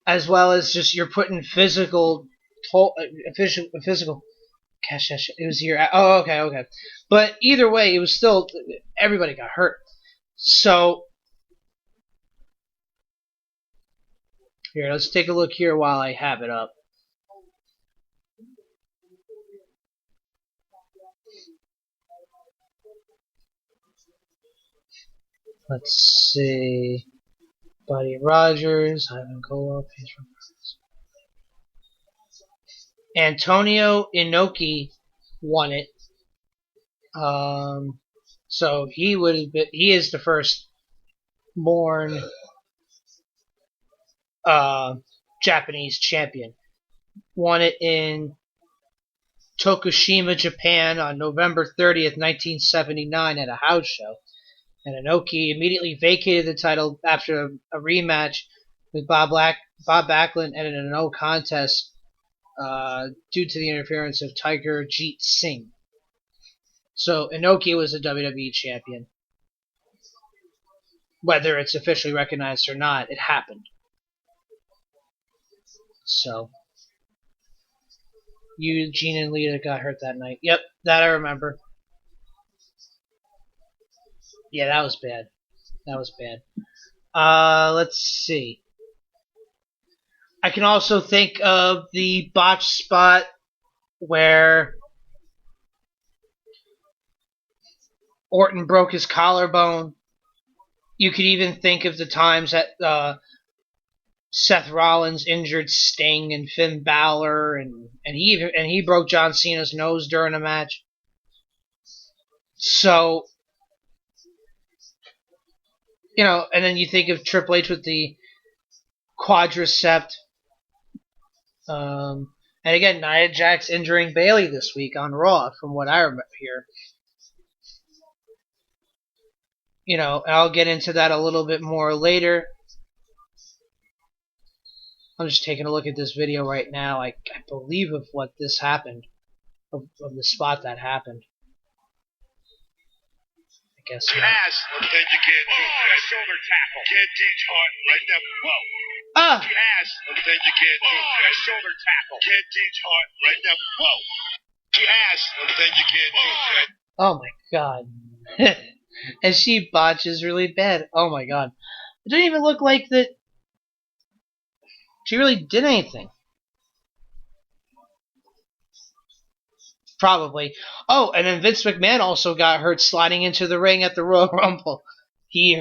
as well as just you're putting physical. Gosh, it was here. Oh, okay. But either way, it was still everybody got hurt. So here, let's take a look here while I have it up. Let's see. Buddy Rogers, Ivan Koloff, Antonio Inoki won it. So he is the first born Japanese champion. Won it in Tokushima, Japan on November 30th, 1979 at a house show. And Inoki immediately vacated the title after a rematch with Bob Backlund and a no contest due to the interference of Tiger Jeet Singh. So Inoki was a WWE champion. Whether it's officially recognized or not, it happened. So Eugene and Lita got hurt that night. Yep, that I remember. Yeah, that was bad. Let's see. I can also think of the botched spot where Orton broke his collarbone. You could even think of the times that Seth Rollins injured Sting and Finn Balor, and he broke John Cena's nose during a match. So, and then you think of Triple H with the quadriceps. And again, Nia Jax injuring Bayley this week on Raw, from what I remember here. And I'll get into that a little bit more later. I'm just taking a look at this video right now. I believe of what this happened, of the spot that happened. I guess. Pass, then you can't do that. Shoulder tackle. Can't teach hard right now. Whoa. Pass, then you can't do that. Shoulder tackle. Can't teach hard right now. Whoa. Pass, then you can't do that. Oh my god. And she botches really bad. Oh my god. It didn't even look like that she really did anything. Probably. Oh, and then Vince McMahon also got hurt sliding into the ring at the Royal Rumble. He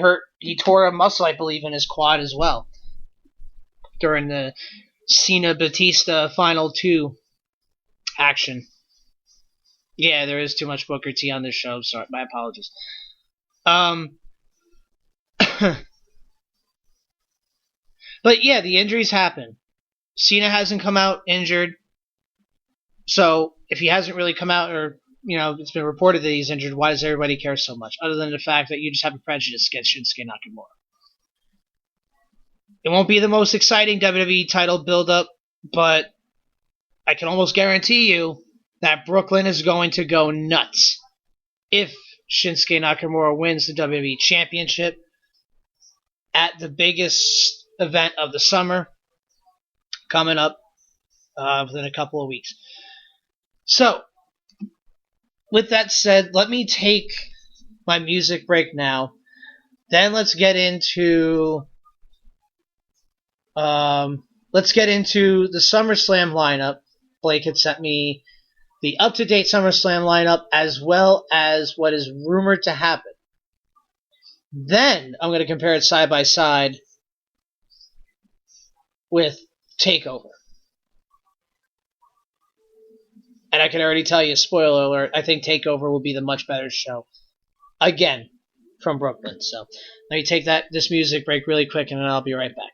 tore a muscle, I believe, in his quad as well. During the Cena-Batista Final 2 action. Yeah, there is too much Booker T on this show. Sorry, my apologies. But yeah, the injuries happen. Cena hasn't come out injured. So if he hasn't really come out, or it's been reported that he's injured, why does everybody care so much? Other than the fact that you just have a prejudice against Shinsuke Nakamura. It won't be the most exciting WWE title build-up, but I can almost guarantee you that Brooklyn is going to go nuts if Shinsuke Nakamura wins the WWE Championship at the biggest event of the summer coming up within a couple of weeks. So, with that said, let me take my music break now. Then let's get into the SummerSlam lineup. Blake had sent me the up-to-date SummerSlam lineup as well as what is rumored to happen. Then I'm going to compare it side by side with TakeOver. And I can already tell you, spoiler alert, I think TakeOver will be the much better show. Again, from Brooklyn. So let me take this music break really quick, and then I'll be right back.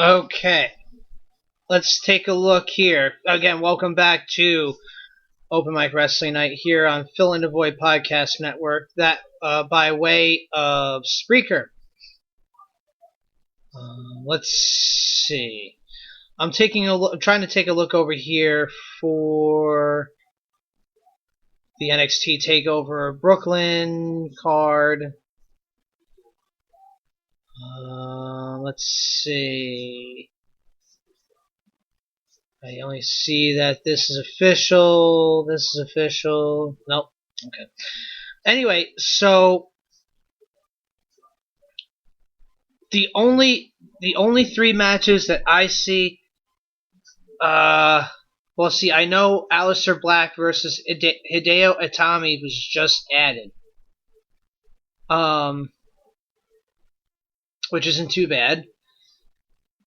Okay, let's take a look here. Again, welcome back to Open Mic Wrestling Night here on Fill in the Void Podcast Network. That by way of Spreaker. Let's see. I'm trying to take a look over here for the NXT Takeover Brooklyn card. Let's see. I only see that this is official. This is official. Nope. Okay. Anyway, so the only three matches that I see. Well, see, I know Aleister Black versus Hideo Itami was just added. Which isn't too bad.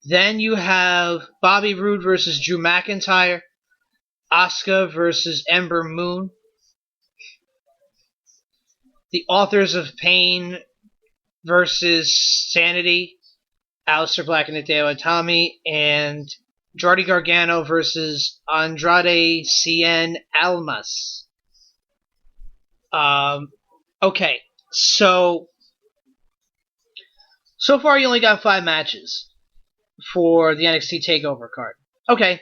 Then you have Bobby Roode versus Drew McIntyre, Asuka versus Ember Moon, the Authors of Pain versus Sanity, Aleister Black and Hideo Itami, and Johnny Gargano versus Andrade Cien Almas. Okay, so far you only got 5 matches for the NXT Takeover card. Okay.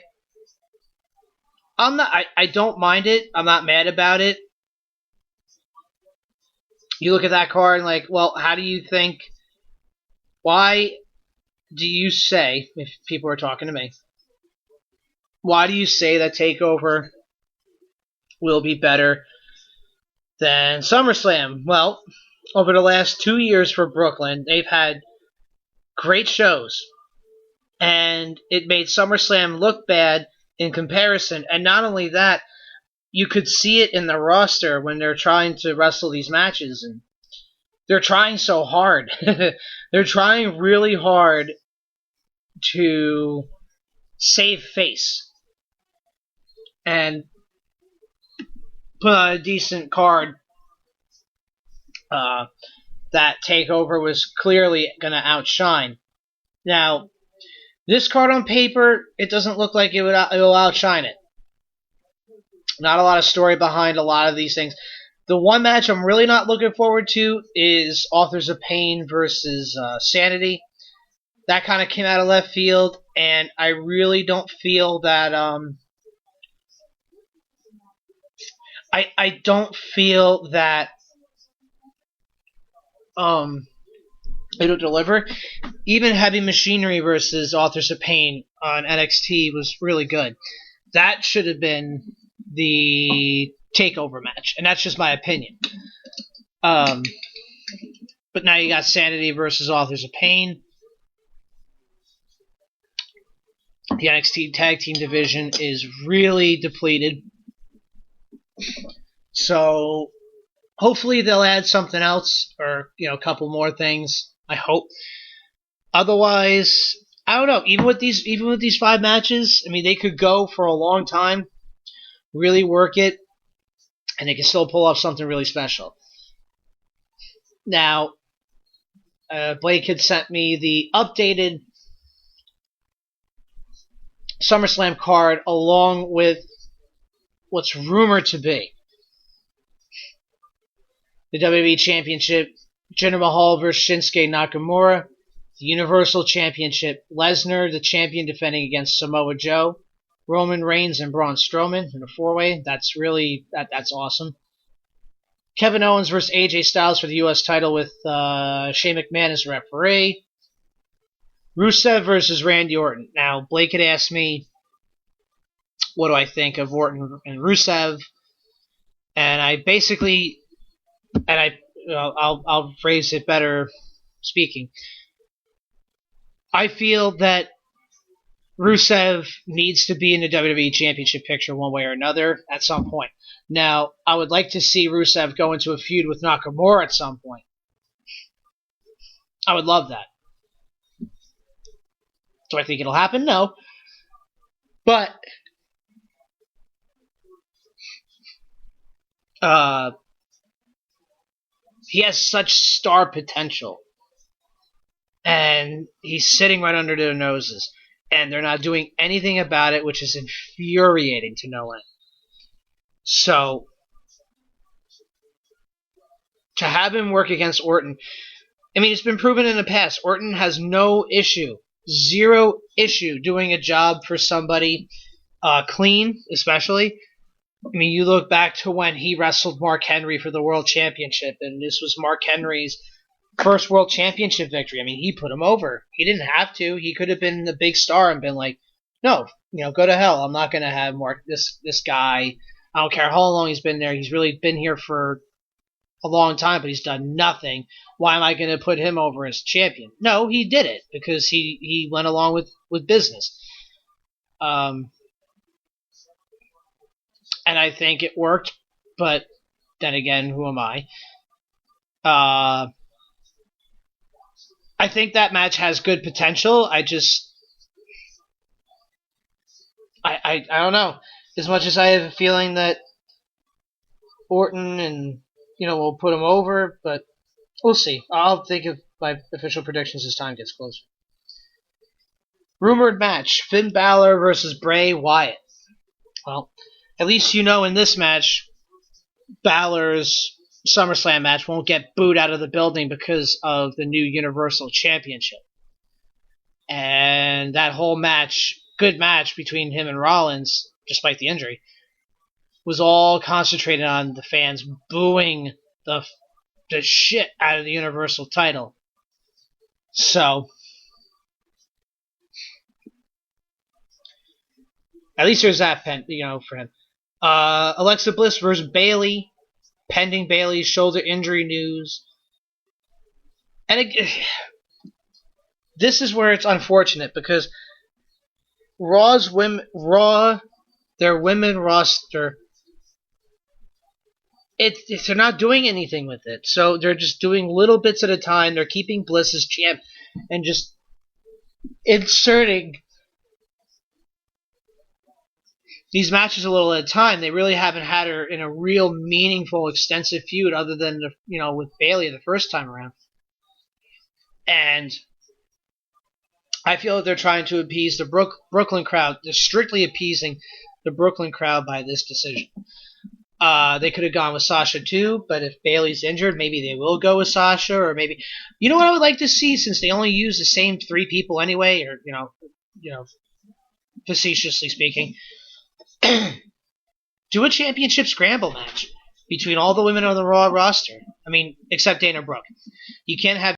I don't mind it. I'm not mad about it. You look at that card and like, well, how do you think, why do you say, if people are talking to me, why do you say that Takeover will be better than SummerSlam? Well, over the last 2 years for Brooklyn, they've had great shows. And it made SummerSlam look bad in comparison. And not only that, you could see it in the roster when they're trying to wrestle these matches. And they're trying so hard. They're trying really hard to save face. And put on a decent card. That Takeover was clearly going to outshine. Now, this card on paper, it doesn't look like it'll outshine it. Not a lot of story behind a lot of these things. The one match I'm really not looking forward to is Authors of Pain versus Sanity. That kind of came out of left field, and I really don't feel that... I don't feel that... it'll deliver. Even Heavy Machinery versus Authors of Pain on NXT was really good. That should have been the Takeover match, and that's just my opinion. But now you got Sanity versus Authors of Pain. The NXT Tag Team division is really depleted. So hopefully they'll add something else, or a couple more things. I hope. Otherwise, I don't know. Even with these 5 matches, I mean, they could go for a long time, really work it, and they can still pull off something really special. Now, Blake had sent me the updated SummerSlam card along with what's rumored to be the WWE Championship, Jinder Mahal versus Shinsuke Nakamura. The Universal Championship, Lesnar, the champion, defending against Samoa Joe. Roman Reigns and Braun Strowman in a 4-way. That's awesome. Kevin Owens versus AJ Styles for the U.S. title with Shane McMahon as referee. Rusev versus Randy Orton. Now, Blake had asked me, what do I think of Orton and Rusev? And I basically, I'll phrase it better speaking. I feel that Rusev needs to be in the WWE Championship picture one way or another at some point. Now, I would like to see Rusev go into a feud with Nakamura at some point. I would love that. Do I think it'll happen? No. But he has such star potential. and he's sitting right under their noses, and they're not doing anything about it, which is infuriating to no end. So to have him work against Orton, I mean, it's been proven in the past. Orton has no issue, zero issue doing a job for somebody clean, especially. I mean, you look back to when he wrestled Mark Henry for the World Championship, and this was Mark Henry's first World Championship victory. I mean, he put him over. He didn't have to. He could have been the big star and been like, no, go to hell. I'm not going to have Mark, this guy. I don't care how long he's been there. He's really been here for a long time, but he's done nothing. Why am I going to put him over as champion? No, he did it because he went along with business. And I think it worked, but then again, who am I? I think that match has good potential. I don't know. As much as I have a feeling that Orton and will put him over, but we'll see. I'll think of my official predictions as time gets closer. Rumored match: Finn Balor versus Bray Wyatt. Well, at least in this match, Balor's SummerSlam match won't get booed out of the building because of the new Universal Championship. And that whole match, good match between him and Rollins, despite the injury, was all concentrated on the fans booing the shit out of the Universal title. So, at least there's that for him. Alexa Bliss versus Bayley, pending Bayley's shoulder injury news. And this is where it's unfortunate because their women roster, they're not doing anything with it. So they're just doing little bits at a time. They're keeping Bliss as champ and just inserting these matches a little at a time. They really haven't had her in a real meaningful, extensive feud other than with Bayley the first time around. And I feel that they're trying to appease the Brooklyn crowd. They're strictly appeasing the Brooklyn crowd by this decision. They could have gone with Sasha too, but if Bayley's injured, maybe they will go with Sasha, or maybe what I would like to see, since they only use the same 3 people anyway, or facetiously speaking. Do a championship scramble match between all the women on the Raw roster. I mean, except Dana Brooke. You can't have